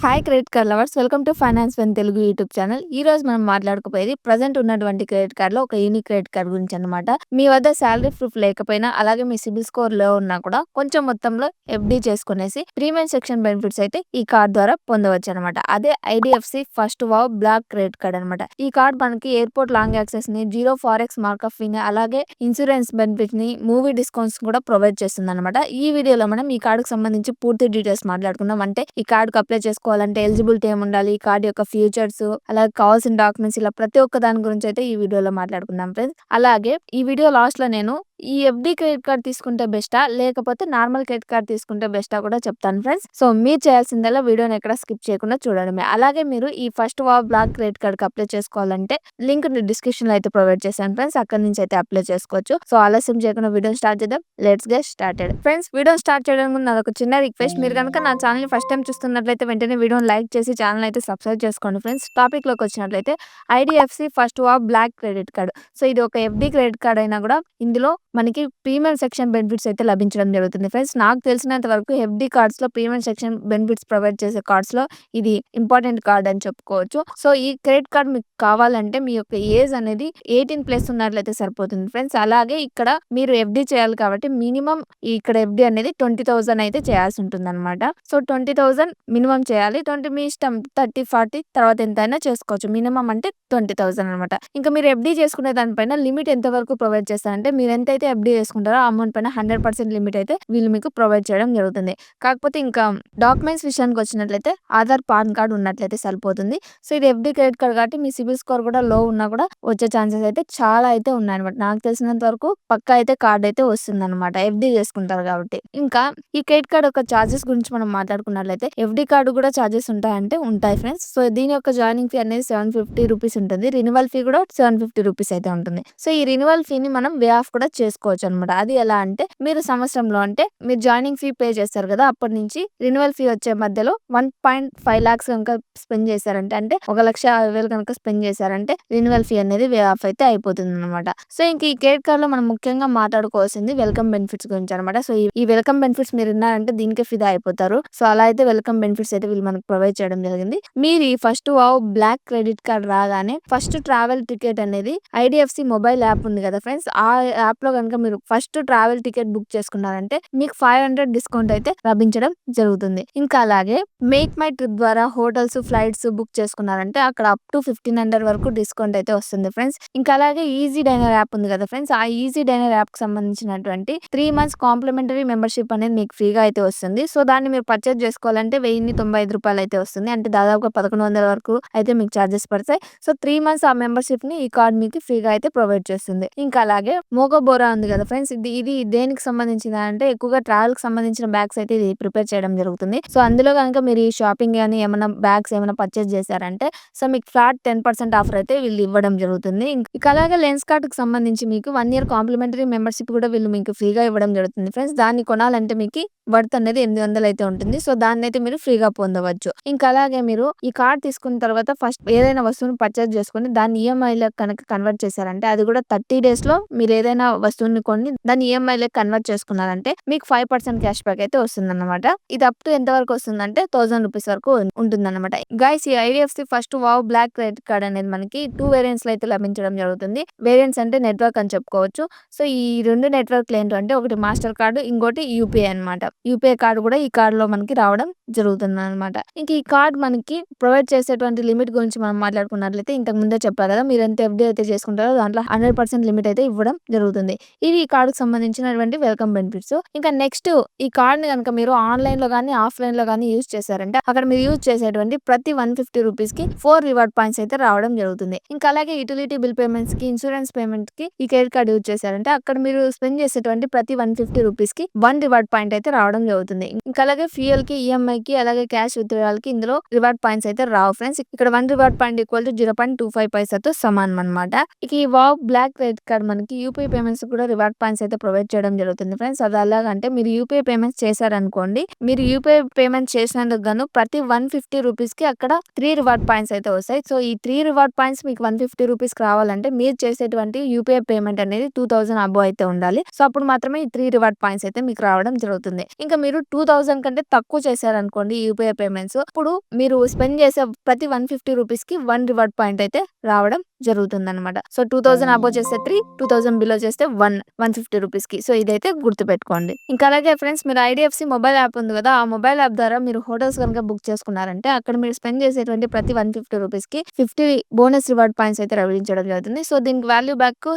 Hi credit card lovers, welcome to finance one Telugu YouTube channel. ఈ రోజు మనం మాట్లాడుకోపోయేది present ఉన్నటువంటి క్రెడిట్ కార్డ్ లో ఒక యూనిక్ క్రెడిట్ కార్డ్ గురించి అనమాట. మీ వద్ద శాలరీ ప్రూఫ్ లేకపోయినా, అలాగే మీ సిబిల్ స్కోర్ లో ఉన్నా కూడా కొంచెం మొత్తంలో ఎఫ్డి చేసుకునేసి ప్రీమియం సెక్షన్ బెనిఫిట్స్ అయితే ఈ కార్డ్ ద్వారా పొందవచ్చు అనమాట. అదే IDFC first wow black credit card అనమాట. ఈ కార్డ్ మనకి ఎయిర్పోర్ట్ లాంగ్ యాక్సెస్ ని, జీరో ఫారెక్స్ మార్కప్ ఫీని, అలాగే ఇన్సూరెన్స్ బెనిఫిట్ ని, మూవీ డిస్కౌంట్స్ కూడా ప్రొవైడ్ చేస్తుంది అనమాట. ఈ వీడియోలో మనం ఈ కార్డ్ కి సంబంధించి పూర్తి డీటెయిల్స్ మాట్లాడుకుందాం. అంటే ఈ కార్డ్ కి అప్లై చేసుకోవాలంటే ఎలిజిబిలిటీ ఏముండాలి, ఈ కార్డ్ యొక్క ఫీచర్స్, అలాగే కావాల్సిన డాక్యుమెంట్స్, ఇలా ప్రతి ఒక్క దాని గురించి అయితే ఈ వీడియోలో మాట్లాడుకుందాం ఫ్రెండ్స్. అలాగే ఈ వీడియో లాస్ట్ లో నేను ఈ ఎఫ్డి క్రెడిట్ కార్డ్ తీసుకుంటే బెస్టా, లేకపోతే నార్మల్ క్రెడిట్ కార్డ్ తీసుకుంటే బెస్టా కూడా చెప్తాను ఫ్రెండ్స్. సో మీరు చేయాల్సిందల్లా వీడియోని ఎక్కడ స్కిప్ చేయకుండా చూడడమే. అలాగే మీరు ఈ first wow black credit card కి అప్లై చేసుకోవాలంటే లింక్ డిస్క్రిప్షన్ లో అయితే ప్రొవైడ్ చేశాను ఫ్రెండ్స్. అక్కడ నుంచి అయితే అప్లై చేసుకోవచ్చు. సో ఆలస్యం చేయకుండా వీడియో స్టార్ట్ చేద్దాం. Let's get started. Friends, video start చేయడానికి ముందు నాదొక చిన్న రిక్వెస్ట్. మీరు కనుక నా ఛానల్ ఫస్ట్ టైం చూస్తున్నట్లయితే వెంటనే వీడియోని లైక్ చేసి ఛానల్ అయితే సబ్స్క్రైబ్ చేసుకోండి ఫ్రెండ్స్. టాపిక్ లోకి వచ్చినట్లయితే IDFC first wow black credit card. So ఇది ఒక ఎఫ్డి క్రెడిట్ కార్డ్ అయినా కూడా ఇందులో మనకి ప్రీమియం సెక్షన్ బెనిఫిట్స్ అయితే లభించడం జరుగుతుంది ఫ్రెండ్స్. నాకు తెలిసినంత వరకు ఎఫ్డి కార్డ్స్ లో ప్రీమియం సెక్షన్ బెనిఫిట్స్ ప్రొవైడ్ చేసే కార్డ్స్ లో ఇది ఇంపార్టెంట్ కార్డ్ అని చెప్పుకోవచ్చు. సో ఈ క్రెడిట్ కార్డ్ మీకు కావాలంటే మీ యొక్క ఏజ్ అనేది 18+ ఉన్నట్లయితే సరిపోతుంది ఫ్రెండ్స్. అలాగే ఇక్కడ మీరు ఎఫ్డి చేయాలి కాబట్టి మినిమం ఇక్కడ ఎఫ్డి అనేది 20,000 అయితే చేయాల్సి ఉంటుంది అనమాట. సో 20,000 మినిమం చేయాలి. 20 మీ ఇష్టం, 30-40 తర్వాత ఎంతైనా చేసుకోవచ్చు. మినిమం అంటే 20,000 అనమాట. ఇంకా మీరు ఎఫ్డి చేసుకునే దానిపైన లిమిట్ ఎంత వరకు ప్రొవైడ్ చేస్తారంటే, మీరు ఎంతైతే ఎఫ్డి చేసుకుంటారో ఆ అమౌంట్ పైన 100% లిమిట్ అయితే వీళ్ళు మీకు ప్రొవైడ్ చేయడం జరుగుతుంది. కాకపోతే ఇంకా డాక్యుమెంట్స్ విషయానికి వచ్చినట్లయితే ఆధార్, పాన్ కార్డ్ ఉన్నట్లయితే సరిపోతుంది. సో ఇది ఎఫ్డి క్రెడిట్ కార్డ్ కాబట్టి మీ సిబిల్ స్కోర్ కూడా లో ఉన్నా కూడా వచ్చే ఛాన్సెస్ అయితే చాలా అయితే ఉన్నాయన్నమాట. నాకు తెలిసినంత వరకు పక్కా అయితే కార్డ్ అయితే వస్తుంది అనమాట, ఎఫ్డి చేసుకుంటారు కాబట్టి. ఇంకా ఈ క్రెడిట్ కార్డ్ యొక్క చార్జెస్ గురించి మనం మాట్లాడుకున్నట్లయితే ఎఫ్డి కార్డు కూడా చార్జెస్ ఉంటాయంటే ఉంటాయి ఫ్రెండ్స్. సో దీని యొక్క జాయినింగ్ ఫీ అనేది 750 రూపీస్ ఉంటుంది. రినివల్ ఫీ కూడా 750 రూపీస్ అయితే ఉంటుంది. సో ఈ రినివల్ ఫీని మనం వే ఆఫ్ కూడా చేసుకోవచ్చు అనమాట. అది ఎలా అంటే, మీరు సంవత్సరంలో అంటే మీరు జాయినింగ్ ఫీ పే చేస్తారు కదా, అప్పటి నుంచి రినివల్ ఫీ వచ్చే మధ్యలో 1.5 lakhs కనుక స్పెండ్ చేశారంటే, అంటే 1,50,000 కనుక స్పెండ్ చేశారంటే రినివల్ ఫీ అనేది వే ఆఫ్ అయితే అయిపోతుంది అనమాట. సో ఇంక ఈ క్రెడిట్ కార్డ్ లో మనం ముఖ్యంగా మాట్లాడుకోవాల్సింది వెల్కమ్ బెనిఫిట్స్ గురించి అనమాట. సో ఈ వెల్కమ్ బెనిఫిట్స్ మీరు విన్నారంటే దీనికే ఫిదా అయిపోతారు. సో అలా అయితే వెల్కమ్ బెనిఫిట్స్ అయితే వీళ్ళు మనకు ప్రొవైడ్ చేయడం జరిగింది. మీరు ఈ first wow black credit card రాగానే ఫస్ట్ ట్రావెల్ టికెట్ అనేది ఐడిఎఫ్సి మొబైల్ యాప్ ఉంది కదా ఫ్రెండ్స్, ఆ యాప్ లో కనుక మీరు ఫస్ట్ ట్రావెల్ టికెట్ బుక్ చేసుకున్నారంటే మీకు 500 డిస్కౌంట్ అయితే లభించడం జరుగుతుంది. ఇంకా అలాగే మేక్ మై ట్రిప్ ద్వారా హోటల్స్, ఫ్లైట్స్ బుక్ చేసుకున్నారంటే అక్కడ అప్ టు 1500 వరకు డిస్కౌంట్ అయితే వస్తుంది ఫ్రెండ్స్. ఇంకా అలాగే ఈజీ డైనర్ యాప్ ఉంది కదా ఫ్రెండ్స్, ఆ ఈజీ డైనర్ యాప్ కి సంబంధించినటువంటి 3 months కాంప్లిమెంటరీ మెంబర్షిప్ అనేది మీకు ఫ్రీగా అయితే వస్తుంది. సో దాన్ని మీరు పర్చేజ్ చేసుకోవాలంటే 1095 రూపాయలు అయితే వస్తుంది. అంటే దాదాపుగా 1100 వరకు అయితే మీకు చార్జెస్ పడతాయి. సో 3 months ఆ మెంబర్షిప్ ని ఈ కార్డ్ మీకు ఫ్రీగా అయితే ప్రొవైడ్ చేస్తుంది. ఇంకా అలాగే మోగోబోరా ఉంది కదా ఫ్రెండ్స్, ఇది దేనికి సంబంధించింది అంటే ఎక్కువగా ట్రావెల్ కి సంబంధించిన బ్యాగ్స్ అయితే ఇది ప్రిపేర్ చేయడం జరుగుతుంది. సో అందులో కనుక మీరు ఈ షాపింగ్ కానీ ఏమైనా బ్యాగ్స్ ఏమైనా పర్చేజ్ చేశారంటే సో మీకు ఫ్లాట్ 10% ఆఫర్ అయితే వీళ్ళు ఇవ్వడం జరుగుతుంది. ఇంకా అలాగే లెన్స్ కార్డ్ కి సంబంధించి మీకు 1 year కాంప్లిమెంటరీ మెంబర్షిప్ కూడా వీళ్ళు మీకు ఫ్రీగా ఇవ్వడం జరుగుతుంది ఫ్రెండ్స్. దాన్ని కొనాలంటే మీకు వర్త్ అనేది 800 అయితే ఉంటుంది. సో దాన్ని అయితే మీరు ఫ్రీగా పొందవచ్చు. ఇంకా అలాగే మీరు ఈ కార్డ్ తీసుకున్న తర్వాత ఫస్ట్ ఏదైనా వస్తువుని పర్చేజ్ చేసుకుని దాన్ని ఈఎంఐలో కనుక కన్వర్ట్ చేశారంటే, అది కూడా 30 days లో మీరు ఏదైనా వస్తువుని కొని దాన్ని ఈఎంఐలో కన్వర్ట్ చేసుకున్నారంటే మీకు 5% క్యాష్ బ్యాక్ అయితే వస్తుంది అనమాట. ఇది అప్ టు ఎంత వరకు వస్తుందంటే 1000 రూపీస్ వరకు ఉంటుంది అనమాట. గైస్, ఈ IDFC first wow black credit card అనేది మనకి 2 వేరియంట్స్ లో అయితే లభించడం జరుగుతుంది. వేరియంట్స్ అంటే నెట్వర్క్ అని చెప్పుకోవచ్చు. సో ఈ 2 నెట్వర్క్లు ఏంటంటే, ఒకటి మాస్టర్ కార్డు, ఇంకోటి యూపీఐ అనమాట. యూపీఐ కార్డు కూడా ఈ కార్డ్ లో మనకి రావడం జరుగుతుంది అనమాట. ఇంక ఈ కార్డ్ మనకి ప్రొవైడ్ చేసేటువంటి లిమిట్ గురించి మనం మాట్లాడుకున్నట్లయితే, ఇంతకు ముందే చెప్పారు కదా, మీరు ఎంత ఎఫ్డి అయితే చేసుకుంటారో దాంట్లో 100% లిమిట్ అయితే ఇవ్వడం జరుగుతుంది. ఇది ఈ కార్డుకి సంబంధించినటువంటి వెల్కమ్ బెనిఫిట్స్. ఇంకా నెక్స్ట్, ఈ కార్డ్ ని కనుక మీరు ఆన్లైన్ లో కానీ ఆఫ్లైన్ లో కానీ యూజ్ చేశారంటే అక్కడ మీరు యూజ్ చేసేటువంటి ప్రతి 150 రూపీస్ కి 4 రివార్డ్ పాయింట్స్ అయితే రావడం జరుగుతుంది. ఇంకా అలాగే యూటిలిటీ బిల్ పేమెంట్స్ కి, ఇన్సూరెన్స్ పేమెంట్ కి ఈ క్రెడిట్ కార్డ్ యూజ్ చేశారంటే అక్కడ మీరు స్పెండ్ చేసేటువంటి ప్రతి 150 రూపీస్ కి 1 రివార్డ్ పాయింట్ అయితే రావడం జరుగుతుంది. ఇంకా అలాగే ఫ్యూయల్ కి, ఈఎంఐ కి, అలాగే క్యాష్ విత్డ్రాయల్ కి ఇందులో రివార్డ్ పాయింట్స్ అయితే రావు ఫ్రెండ్స్. ఇక్కడ 1 రివార్డ్ పాయింట్ ఈక్వల్ టు 0.25 పైసాతో సమానం అనమాట. ఇక ఈ వావ్ బ్లాక్ క్రెడిట్ కార్డ్ మనకి యూపీఐ పేమెంట్స్ కూడా రివార్డ్ పాయింట్స్ అయితే ప్రొవైడ్ చేయడం జరుగుతుంది ఫ్రెండ్స్. అది ఎలాగంటే మీరు యూపీఐ పేమెంట్స్ చేశారనుకోండి. మీరు యూపీఐ పేమెంట్ చేసినందుకు గాను ప్రతి 150 రూపీస్‌కి అక్కడ 3 రివార్డ్ పాయింట్స్ అయితే వస్తాయి. సో, ఈ 3 రివార్డ్ పాయింట్స్ మీకు 150 రూపీస్‌కి రావాలంటే మీరు చేసేటువంటి యూపీఐ పేమెంట్ అనేది 2000 అబోవ్ అయితే ఉండాలి. సో, అప్పుడు మాత్రమే ఈ 3 రివార్డ్ పాయింట్స్ అయితే మీకు రావడం జరుగుతుంది. ఇంకా మీరు 2000 కంటే తక్కువ చేశారనుకోండి యూపీఐ పేమెంట్స్, అప్పుడు మీరు స్పెండ్ చేసే ప్రతి 150 రూపీస్‌కి 1 రివార్డ్ పాయింట్ అయితే రావడం జరుగుతుందన్నమాట. సో, 2000 అబోవ్ చేస్తే 3, 2000 బిలో చేస్తే 1, 150 రూపీస్‌కి. సో, ఇదైతే గుర్తుపెట్టుకోండి. ఇంకా అలాగే ఫ్రెండ్స్, మీరు ఐడీఎఫ్‌సి మొబైల్ యాప్ ఉంది కదా! ఆ మొబైల్ యాప్ ద్వారా మీరు హోటల్స్ గనుక బుక్ చేసుకున్నారంటే అక్కడ మీరు స్పెండ్ చేసేటువంటి ప్రతి 150 రూపీస్‌కి 50 బోనస్ రివార్డ్ పాయింట్స్ అయితే లభించడం జరుగుతుంది. సో, దీనికి వాల్యూ బ్యాక్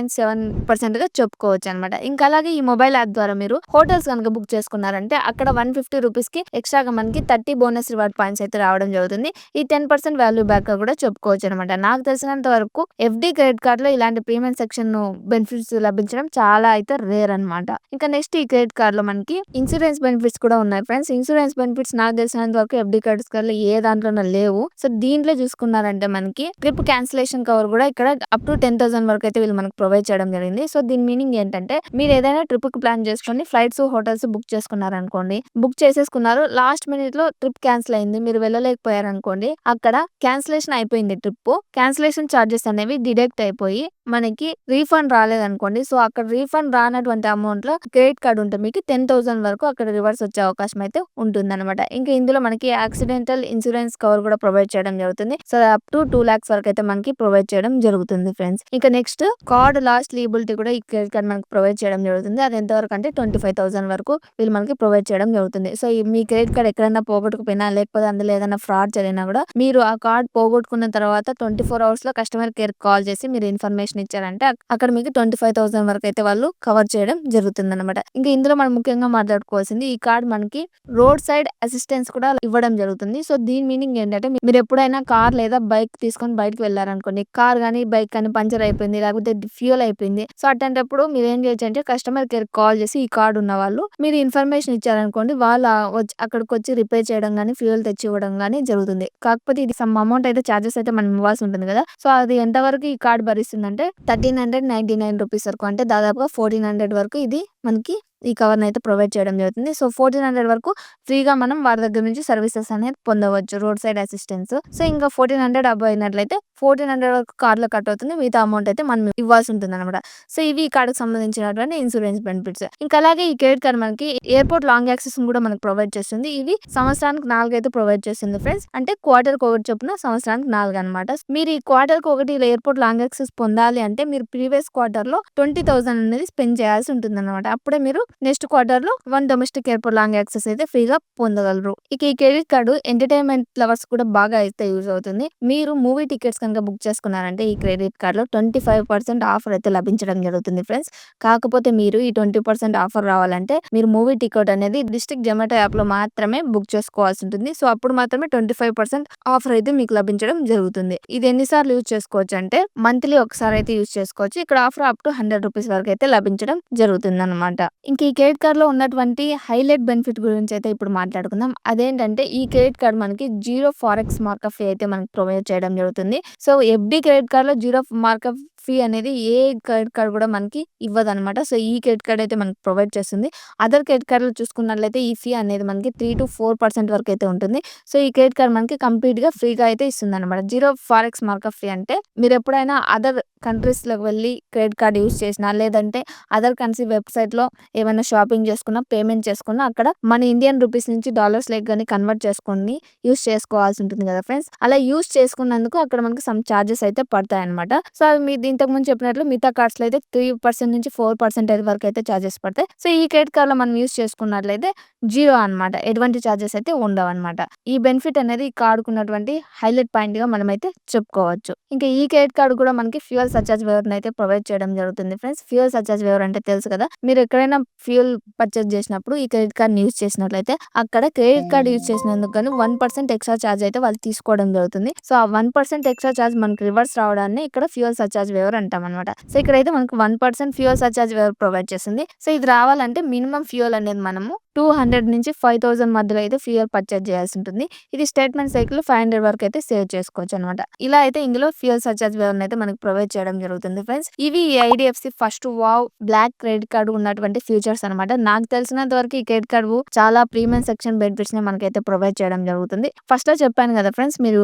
16.7%గా చెప్పుకోవచ్చనమాట. ఇంకా అలాగే ఈ మొబైల్ యాప్ ద్వారా మీరు హోటల్స్ గనుక బుక్ చేసుకున్నారంటే అక్కడ 150 రూపీస్‌కి ఎక్స్‌ట్రాగా మనకి 30 బోనస్ రివార్డ్ పాయింట్స్ అయితే రావడం జరుగుతుంది. ఈ 10% వాల్యూ బ్యాక్‌గా కూడా చెప్పుకోవచ్చనమాట. నాకు తెలిసినంత వరకు ఎఫ్‌డి క్రెడిట్ కార్డ్‌లో ఇలాంటి ప్రీమియం సెక్షన్ బెనిఫిట్స్ లభించడం చాలా అయితే రేర్ అనమాట. ఇంకా నెక్స్ట్ ఈ క్రెడిట్ కార్డ్‌లో మనకి ఇన్సూరెన్స్ బెనిఫిట్స్ కూడా ఉన్నాయి ఫ్రెండ్స్. ఇన్సూరెన్స్ బెనిఫిట్స్ నాకు తెలిసినంత వరకు ఎఫ్‌డి క్రెడిట్ కార్డ్‌లో ఏ దాంట్లోనూ లేవు. సో, దీంట్లో చూసుకున్నారంటే మనకి ట్రిప్ క్యాన్సిలేషన్ కవర్ కూడా ఇక్కడ అప్ టు 10,000 వరకు అయితే వీళ్ళు మనకు ప్రొవైడ్ చేయడం జరిగింది. సో, దీని మీనింగ్ ఏంటంటే మీరు ఏదైనా ట్రిప్‌కి ప్లాన్ చేసుకొని ఫ్లైట్స్, హోటల్స్ బుక్ చేసుకున్నారనుకోండి. బుక్ చేసేసుకున్నారు. లాస్ట్ మినిట్‌లో ట్రిప్ క్యాన్సిల్ అయింది. మీరు వెళ్ళలేకపోయారనుకోండి. అక్కడ క్యాన్సిలేషన్ అయిపోయింది ట్రిప్పు. క్యాన్సిలేషన్ చార్జెస్ అనేవి డిడక్ట్ అయిపోయి మనకి రీఫండ్ రాలేదనుకోండి. సో, అక్కడ రీఫండ్ రానటువంటి అమౌంట్‌లో క్రెడిట్ కార్డ్ ఉంటే మీకు 10,000 వరకు అక్కడ రివర్స్ వచ్చే అవకాశం అయితే ఉంటుందన్నమాట. ఇంకా ఇందులో మనకి యాక్సిడెంటల్ ఇన్సూరెన్స్ కవర్ కూడా ప్రొవైడ్ చేయడం జరుగుతుంది. సో, అప్ టు 2 లాక్స్ వరకు అయితే మనకి ప్రొవైడ్ చేయడం జరుగుతుంది ఫ్రెండ్స్. ఇంకా నెక్స్ట్ కార్డ్ లాస్ట్ లియబిలిటీ కూడా ఈ క్రెడిట్ కార్డ్ మనకి ప్రొవైడ్ చేయడం జరుగుతుంది. అది ఎంతవరకు అంటే 25,000 వరకు వీళ్ళు మనకి ప్రొవైడ్ చేయడం జరుగుతుంది. సో, ఈ మీ క్రెడిట్ కార్డ్ ఎక్కడైనా పోగొట్టుకుపోయినా లేకపోతే అందులో ఏదైనా ఫ్రాడ్ జరిగినా కూడా మీరు ఆ కార్డ్ పోగొట్టుకున్న తర్వాత 24 అవర్స్‌లో కస్టమర్ కేర్ కాల్ చేసి మీరు ఇన్ఫర్మేషన్ ఇచ్చారంటే అక్కడ మీకు 25,000 వరకు అయితే వాళ్ళు కవర్ చేయడం జరుగుతుందన్నమాట. ఇంకా ఇందులో మనం ముఖ్యంగా మాట్లాడుకోవాల్సింది ఈ కార్డ్ మనకి రోడ్ సైడ్ అసిస్టెన్స్ కూడా ఇవ్వడం జరుగుతుంది. సో, దీని మీనింగ్ ఏంటంటే మీరు ఎప్పుడైనా కార్ లేదా బైక్ తీసుకొని బయటకి వెళ్లారనుకోండి. కార్ గానీ, బైక్ కానీ పంచర్ అయిపోయింది, లేకపోతే ఫ్యూయల్ అయిపోయింది. సో, అట్లాంటప్పుడు మీరు ఏం చేయొచ్చు అంటే కస్టమర్ కేర్ కాల్ చేసి ఈ కార్డ్ ఉన్న వాళ్ళు మీరు ఇన్ఫర్మేషన్ ఇచ్చారనుకోండి. వాళ్ళు అక్కడికొచ్చి రిపేర్ చేయడం గానీ, ఫ్యూయల్ తెచ్చి ఇవ్వడం గానీ జరుగుతుంది. కాకపోతే ఇది సమ్ అమౌంట్ అయితే చార్జెస్ అయితే మనం ఇవ్వాల్సి ఉంటుంది కదా! సో, అది ఎంతవరకు ఈ కార్డ్ భరిస్తుందంటే 1399 రూపీస్ వరకు, అంటే దాదాపుగా 1400 వరకు ఇది మనకి ఈ కవర్‌ని అయితే ప్రొవైడ్ చేయడం జరుగుతుంది. సో, 1400 వరకు ఫ్రీగా మనం వారి దగ్గర నుంచి సర్వీసెస్ అనేది పొందవచ్చు. Road side assistance. సో, ఇంకా 1400 అబోవ్ అయినట్లయితే 1400 వరకు కార్డ్‌లో కట్ అవుతుంది. మిగతా అమౌంట్ అయితే మనం ఇవ్వాల్సి ఉంటుందన్నమాట. సో, ఇవి ఈ కార్డ్‌కి సంబంధించినటువంటి ఇన్సూరెన్స్ బెనిఫిట్స్. ఇంకా అలాగే ఈ క్రెడిట్ కార్డ్ మనకి ఎయిర్‌పోర్ట్ లాంగ్ యాక్సెస్‌ని కూడా మనకు ప్రొవైడ్ చేస్తుంది. ఇవి సంవత్సరానికి 4 అయితే ప్రొవైడ్ చేస్తుంది ఫ్రెండ్స్. అంటే క్వార్టర్‌కి ఒకటి చొప్పున సంవత్సరానికి 4 అనమాట. మీరు ఈ క్వార్టర్‌కి ఒకటి ఇలా ఎయిర్‌పోర్ట్ లాంగ్ యాక్సెస్ పొందాలి అంటే మీరు ప్రీవియస్ క్వార్టర్‌లో 20,000 అనేది స్పెండ్ చేయాల్సి ఉంటుందన్నమాట. అప్పుడే మీరు నెక్స్ట్ క్వార్టర్‌లో 1 డొమెస్టిక్ ఎయిర్‌పోర్ట్ లాంగ్ యాక్సెస్ అయితే ఫ్రీగా పొందగలరు. ఇక ఈ క్రెడిట్ కార్డ్ ఎంటర్‌టైన్‌మెంట్ లవర్స్ కూడా బాగా అయితే యూజ్ అవుతుంది. మీరు మూవీ టికెట్స్ కనుక బుక్ చేసుకున్నారంటే ఈ క్రెడిట్ కార్డ్‌లో 25% ఆఫర్ అయితే లభించడం జరుగుతుంది ఫ్రెండ్స్. కాకపోతే మీరు ఈ 20% ఆఫర్ రావాలంటే మీరు మూవీ టికెట్ అనేది డిస్ట్రిక్ట్ జొమాటో యాప్‌లో మాత్రమే బుక్ చేసుకోవాల్సి ఉంటుంది. సో, అప్పుడు మాత్రమే 25% ఆఫర్ అయితే మీకు లభించడం జరుగుతుంది. ఇది ఎన్ని సార్లు యూజ్ చేసుకోవచ్చు అంటే మంత్లీ ఒకసారి అయితే యూజ్ చేసుకోవచ్చు. ఇక్కడ ఆఫర్ అప్ టు 100 రూపీస్ వరకు అయితే లభించడం జరుగుతుందన్నమాట. ఇంక ఈ క్రెడిట్ కార్డ్‌లో ఉన్నటువంటి హైలైట్ బెనిఫిట్ గురించి అయితే ఇప్పుడు మాట్లాడుకుందాం. అదేంటంటే ఈ క్రెడిట్ కార్డ్ మనకి 0 ఫారెక్స్ మార్కప్ ఫీ అయితే మనకి ప్రొవైడ్ చేయడం జరుగుతుంది. సో, ఎఫ్‌డి క్రెడిట్ కార్డ్‌లో 0 మార్కప్ ఫీ అనేది ఏ క్రెడిట్ కార్డ్ కూడా మనకి ఇవ్వదనమాట. సో, ఈ క్రెడిట్ కార్డ్ అయితే మనకి ప్రొవైడ్ చేస్తుంది. అదర్ క్రెడిట్ కార్డ్‌లో చూసుకున్నట్లయితే ఈ ఫీ అనేది మనకి 3-4% వరకు అయితే ఉంటుంది. సో, ఈ క్రెడిట్ కార్డ్ మనకి కంప్లీట్‌గా ఫ్రీగా అయితే ఇస్తుందనమాట. 0 ఫారెక్స్ మార్కప్ ఫీ అంటే మీరు ఎప్పుడైనా అదర్ కంట్రీస్‌లోకి వెళ్లి క్రెడిట్ కార్డ్ యూజ్ చేసినా, లేదంటే అదర్ కంట్రీ వెబ్‌సైట్‌లో ఏమైనా షాపింగ్ చేసుకున్నా, పేమెంట్ చేసుకున్నా అక్కడ మన ఇండియన్ రూపీస్ నుంచి డాలర్స్‌లోకి గాని కన్వర్ట్ చేసుకొని యూజ్ చేసుకోవాల్సి ఉంటుంది కదా ఫ్రెండ్స్. అలా యూజ్ చేసుకున్నందుకు అక్కడ మనకి సమ్ చార్జెస్ అయితే పడతాయన్నమాట. సో, అవి మీరు ఇంతకు ముందు చెప్పినట్లు మిగతా కార్డ్స్‌లో అయితే 3% నుంచి 4% వరకు అయితే చార్జెస్ పడతాయి. సో, ఈ క్రెడిట్ కార్డ్‌లో మనం యూజ్ చేసుకున్నట్లయితే 0 అనమాట. ఎటువంటి చార్జెస్ అయితే ఉండవన్నమాట. ఈ బెనిఫిట్ అనేది ఈ కార్డ్‌కు ఉన్నటువంటి హైలైట్ పాయింట్‌గా మనమైతే చెప్పుకోవచ్చు. ఇంకా ఈ క్రెడిట్ కార్డ్ కూడా మనకి ఫ్యూయల్ సర్చార్జ్ వేవర్‌ని అయితే ప్రొవైడ్ చేయడం జరుగుతుంది ఫ్రెండ్స్. ఫ్యూయల్ సర్చార్జ్ వేవర్ అంటే తెలుసు కదా! మీరు ఎక్కడైనా ఫ్యూయల్ పర్చేస్ చేసినప్పుడు ఈ క్రెడిట్ కార్డ్‌ని యూజ్ చేసినట్లయితే అక్కడ క్రెడిట్ కార్డ్ యూజ్ చేసినందుకు గాను 1% ఎక్స్‌ట్రా చార్జ్ అయితే వాళ్ళు తీసుకోవడం జరుగుతుంది. సో, ఆ 1% ఎక్స్‌ట్రా చార్జ్ మనకి రివర్స్ రావడాన్ని ఇక్కడ ఫ్యూయల్ సర్చార్జ్ వేవర్ వేవర్ అంటామనమాట. సో, ఇక్కడైతే మనకు 1% ఫ్యూయల్ సర్చార్జ్ వేవర్ ప్రొవైడ్ చేస్తుంది. సో, ఇది రావాలంటే మినిమమ్ ఫ్యూయల్ అనేది మనము 200-5,000 మధ్యలో అయితే ఫ్యూయల్ పర్చేజ్ చేయాల్సుంటుంది. ఇది స్టేట్మెంట్ సైకిల్‌లో 500 వరకు అయితే సేవ్ చేసుకోవచ్చనమాట. ఇలా అయితే ఇందులో ఫ్యూయల్ సర్చార్జ్ వేవర్‌ని అయితే మనకు ప్రొవైడ్ చేయడం జరుగుతుంది ఫ్రెండ్స్. ఇవి ఈ IDFC first wow black credit card ఉన్నటువంటి ఫీచర్స్ అనమాట. నాకు తెలిసినంత వరకు ఈ క్రెడిట్ కార్డ్ చాలా ప్రీమియం సెక్షన్ బెనిఫిట్స్‌ని మనకైతే ప్రొవైడ్ చేయడం జరుగుతుంది. ఫస్ట్‌లో చెప్పాను కదా ఫ్రెండ్స్, మీరు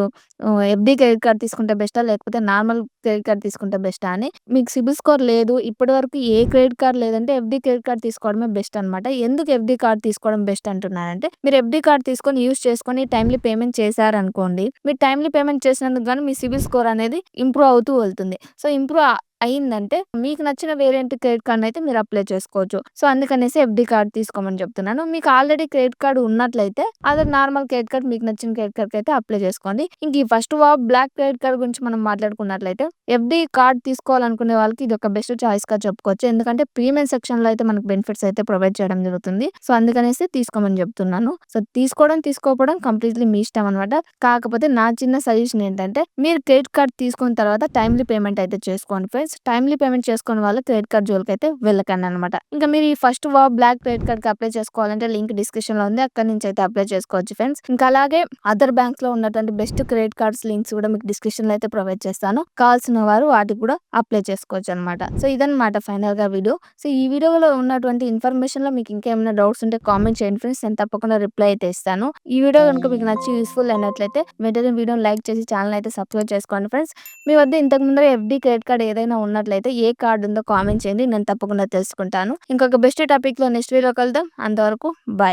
ఎఫ్‌డి క్రెడిట్ కార్డ్ తీసుకుంటే బెస్టా? లేకపోతే నార్మల్ క్రెడిట్ కార్డ్ తీసుకుంటే బెస్టా అని. మీకు సిబిల్ స్కోర్ లేదు, ఇప్పటివరకు ఏ క్రెడిట్ కార్డ్ లేదంటే ఎఫ్‌డి క్రెడిట్ కార్డ్ తీసుకోవడమే బెస్ట్ అనమాట. ఎందుకు ఎఫ్‌డి కార్డ్ తీసుకోవడం బెస్ట్ అంటున్నానంటే, మీరు ఎఫ్‌డి కార్డ్ తీసుకొని యూజ్ చేసుకొని టైమ్‌లీ పేమెంట్ చేశారనుకోండి, మీరు టైమ్‌లీ పేమెంట్ చేసినందుకు గాను మీ సిబిల్ స్కోర్ అనేది ఇంప్రూవ్ అవుతూ వెళ్తుంది. సో, ఇంప్రూవ్ అయిందంటే మీకు నచ్చిన వేరియంట్ క్రెడిట్ కార్డ్‌నయితే మీరు అప్లై చేసుకోవచ్చు. సో, అందుకనేసి ఎఫ్‌డి కార్డ్ తీసుకోమని చెప్తున్నాను. మీకు ఆల్రెడీ క్రెడిట్ కార్డ్ ఉన్నట్లయితే అదే నార్మల్ క్రెడిట్ కార్డ్ మీకు నచ్చిన క్రెడిట్ కార్డ్‌కయితే అప్లై చేసుకోండి. ఇంక ఈ ఫస్ట్ బ్లాక్ క్రెడిట్ కార్డ్ గురించి మనం మాట్లాడుకున్నట్లయితే ఎఫ్‌డి కార్డ్ తీసుకోవాలనుకునే వాళ్ళకి ఇదొక బెస్ట్ చాయిస్‌గా చెప్పుకోవచ్చు. ఎందుకంటే ప్రీమియం సెక్షన్‌లో అయితే మనకు బెనిఫిట్స్ అయితే ప్రొవైడ్ చేయడం జరుగుతుంది. సో, అందుకనేసి తీసుకోమని చెప్తున్నాను. సో, తీసుకోకపోవడం కంప్లీట్‌లీ మీ ఇష్టం అనమాట. కాకపోతే నా చిన్న సజెషన్ ఏంటంటే, మీరు క్రెడిట్ కార్డ్ తీసుకున్న తర్వాత టైమ్‌లీ పేమెంట్ అయితే చేసుకోండి ఫ్రెండ్స్. టైమ్‌లీ పేమెంట్ చేసుకునే వాళ్ళు క్రెడిట్ కార్డ్ జోలికైతే వెళ్ళకండనమాట. ఇంకా మీరు ఈ ఫస్ట్ బ్లాక్ క్రెడిట్ కార్డ్‌కి అప్లై చేసుకోవాలంటే లింక్ డిస్క్రిప్షన్‌లో ఉంది. అక్కడి నుంచి అయితే అప్లై చేసుకోవచ్చు ఫ్రెండ్స్. ఇంకా అలాగే అదర్ బ్యాంక్స్‌లో ఉన్నటువంటి బెస్ట్ క్రెడిట్ కార్డ్స్ లింక్స్ కూడా మీకు డిస్క్రిప్షన్‌లో అయితే ప్రొవైడ్ చేస్తాను. కావాల్సిన వారు వాటికి కూడా అప్లై చేసుకోవచ్చనమాట. సో, ఇదనమాట ఫైనల్‌గా వీడియో. సో, ఈ వీడియోలో ఉన్నటువంటి ఇన్ఫర్మేషన్‌లో మీకు ఇంకేమైనా డౌట్స్ ఉంటే కామెంట్ చేయండి ఫ్రెండ్స్. నేను తప్పకుండా రిప్లై అయితే ఇస్తాను. ఈ వీడియో గనుక మీకు నచ్చి యూజ్‌ఫుల్ అయినట్లయితే వెంటనే వీడియోని లైక్ చేసి ఛానెల్ అయితే సబ్స్క్రైబ్ చేసుకోండి ఫ్రెండ్స్. మీ వద్ద ఇంతకు ముందర ఎఫ్‌డి క్రెడిట్ కార్డ్ ఏదైనా ఉన్నట్లయితే ఏ కార్డ్ ఉందో కామెంట్ చేయండి. నేను తప్పకుండా తెలుసుకుంటాను. ఇంకొక బెస్ట్ టాపిక్‌లో నెక్స్ట్ వీడియోలో కలుద్దాం. అంతవరకు బాయ్.